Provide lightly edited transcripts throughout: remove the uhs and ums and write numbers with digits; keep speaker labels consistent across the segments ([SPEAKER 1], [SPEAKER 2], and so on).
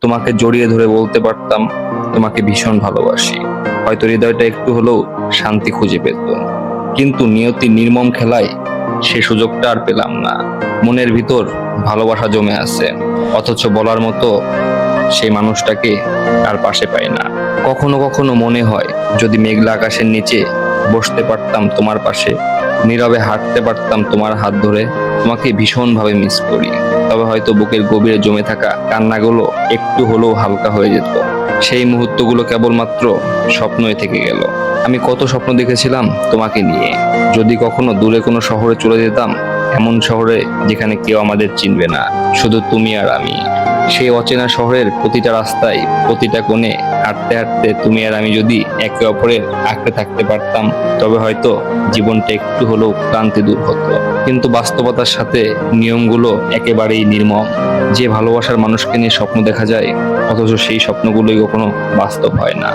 [SPEAKER 1] তোমাকে জড়িয়ে ধরে বলতে পারতাম তোমাকে ভীষণ ভালোবাসি। হয়তো হৃদয়টা একটু হলেও শান্তি খুঁজে পেত, কিন্তু নিয়তির নির্মম খেলায় সে সুযোগটা আর পেলাম না। মনের ভিতর ভালোবাসা জমে আছে, অথচ বলার মতো সেই মানুষটাকে আর পাশে পাই না। কখনো কখনো মনে হয় যদি মেঘলা আকাশের নিচে বসতে পারতাম তোমার পাশে, নীরবে হাঁটতে পারতাম তোমার হাত ধরে। তোমাকে ভীষণভাবে মিস করি, তবে হয়তো বুকের গভীরে জমে থাকা কান্নাগুলো একটু হলেও হালকা হয়ে যেত। সেই মুহূর্তগুলো কেবলমাত্র স্বপ্নই থেকে গেল। আমি কত স্বপ্ন দেখেছিলাম তোমাকে নিয়ে, যদি কখনো দূরে কোনো শহরে চলে যেতাম, এমন শহরে যেখানে কেউ আমাদের চিনবে না, শুধু তুমি আর আমি। সেই অচেনা শহরের প্রতিটা রাস্তায়, প্রতিটা কোণে হাঁটতে হাঁটতে তুমি আর আমি যদি একে অপরের আঁকড়ে থাকতে পারতাম, তবে হয়তো জীবনটা একটু হলেও ক্লান্তি দূর হতো। কিন্তু বাস্তবতার সাথে নিয়মগুলো একেবারেই নির্মম। যে ভালোবাসার মানুষকে নিয়ে স্বপ্ন দেখা যায়, অথচ সেই স্বপ্নগুলোই কখনো বাস্তব হয় না।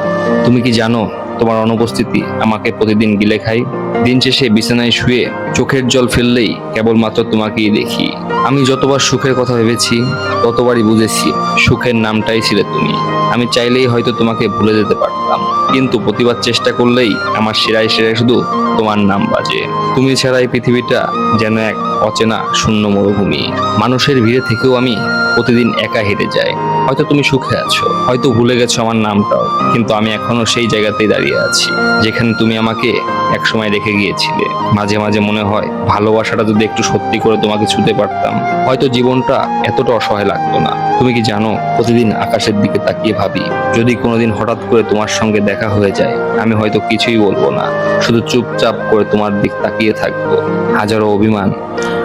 [SPEAKER 1] তুমি কি জানো, তোমার অনুপস্থিতি আমাকে প্রতিদিন গিলে খায়। দিন শেষে বিছানায় শুয়ে চোখের জল ফেললেই কেবলমাত্র তোমাকেই দেখি। আমি যতবার সুখের কথা ভেবেছি, ততবারই বুঝেছি সুখের নামটাই ছিলে তুমি। আমি চাইলেই হয়তো তোমাকে ভুলে যেতে পারতাম, কিন্তু প্রতিবার চেষ্টা করলেই আমার শিরায় শিরায় শুধু তোমার নাম বাজে। তুমি ছাড়া এই পৃথিবীটা যেন এক অচেনা শূন্য মরুভূমি। মানুষের ভিড়ে থেকেও আমি প্রতিদিন একা হেঁটে যাই। হয়তো তুমি সুখে আছো, হয়তো ভুলে গেছো আমার নামটাও, কিন্তু আমি এখনো সেই জায়গাতেই দাঁড়িয়ে আছি যেখানে তুমি আমাকে একসময় রেখে গিয়েছিলে। মাঝে মাঝে মনে হয় ভালোবাসাটা যদি একটু সত্যি করে তোমাকে ছুঁতে পারতাম, হয়তো জীবনটা এতটা অসহায় লাগতো না। তুমি কি জানো, প্রতিদিন আকাশের দিকে তাকিয়ে ভাবি, যদি কোনোদিন হঠাৎ করে তোমার সঙ্গে দেখা হয়ে যায়, আমি হয়তো কিছুই বলবো না, শুধু চুপচাপ করে তোমার দিক তাকিয়ে থাকবো। হাজারো অভিমান,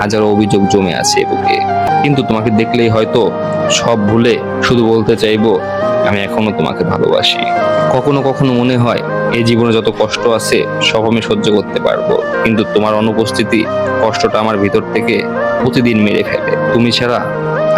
[SPEAKER 1] হাজারো অভিযোগ জমে আছে বুকে, কিন্তু তোমাকে দেখলেই হয়তো সব ভুলে শুধু বলতে চাইবো, আমি এখনো তোমাকে ভালোবাসি। কখনো কখনো মনে হয় এই জীবনে যত কষ্ট আছে সব আমি সহ্য করতে পারবো, কিন্তু তোমার অনুপস্থিতি কষ্টটা আমার ভিতর থেকে প্রতিদিন মেরে ফেলে। তুমি ছাড়া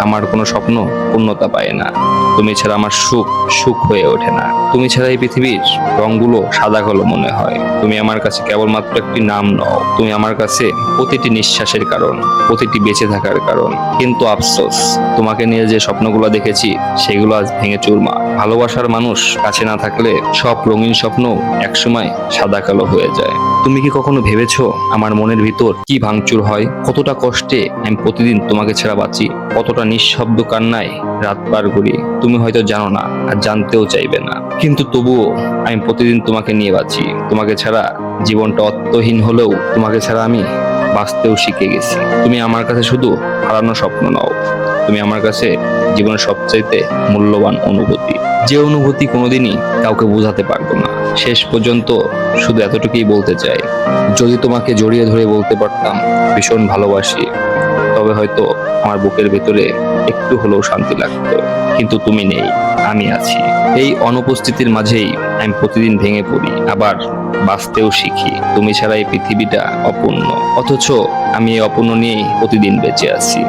[SPEAKER 1] আমার কোনো স্বপ্ন পূর্ণতা পায় না, তুমি ছাড়া আমার সুখ সুখ হয়ে ওঠে না। তুমি ছাড়া এই পৃথিবীর রংগুলো সাদা কালো মনে হয়। তুমি আমার কাছে কেবলমাত্র একটি নাম নও, তুমি আমার কাছে প্রতিটি নিঃশ্বাসের কারণ, প্রতিটি বেঁচে থাকার কারণ। কিন্তু আফসোস, তোমাকে নিয়ে যে স্বপ্নগুলো দেখেছি সেগুলো আজ ভেঙে চুরমার। ভালোবাসার মানুষ কাছে না থাকলে সব রঙিন স্বপ্ন একসময় সাদা কালো হয়ে যায়। তুমি কি কখনো ভেবেছো আমার মনের ভিতর কি ভাঙচুর হয়, কতটা কষ্টে আমি প্রতিদিন তোমাকে ছাড়া বাঁচি, কতটা নিঃশব্দ কান্নায় রাত পার করি? তুমি হয়তো জানো না, আর জানতেও চাইবে না, কিন্তু তবুও আমি প্রতিদিন তোমাকে নিয়ে বাঁচি। তোমাকে ছাড়া জীবনটা অর্থহীন হলেও তোমাকে ছাড়া আমি বাঁচতেও শিখে গেছি। তুমি আমার কাছে শুধু হারানো স্বপ্ন নও, তুমি আমার কাছে জীবনের সবচাইতে মূল্যবান অনুভূতি, যে অনুভূতি কোনোদিনই কাউকে বোঝাতে পারবো না। শেষ পর্যন্ত শুধু এতটুকুই বলতে চাই, যদি তোমাকে জড়িয়ে ধরে বলতে পারতাম ভীষণ ভালোবাসি, তবে হয়তো আমার বুকের ভেতরে একটু হলেও শান্তি লাগতো। কিন্তু তুমি নেই, আমি আছি। এই অনুপস্থিতির মাঝেই আমি প্রতিদিন ভেঙে পড়ি, আবার বাঁচতেও শিখি। তুমি ছাড়া এই পৃথিবীটা অপূর্ণ, অথচ আমি এই অপূর্ণ নিয়েই প্রতিদিন বেঁচে আছি।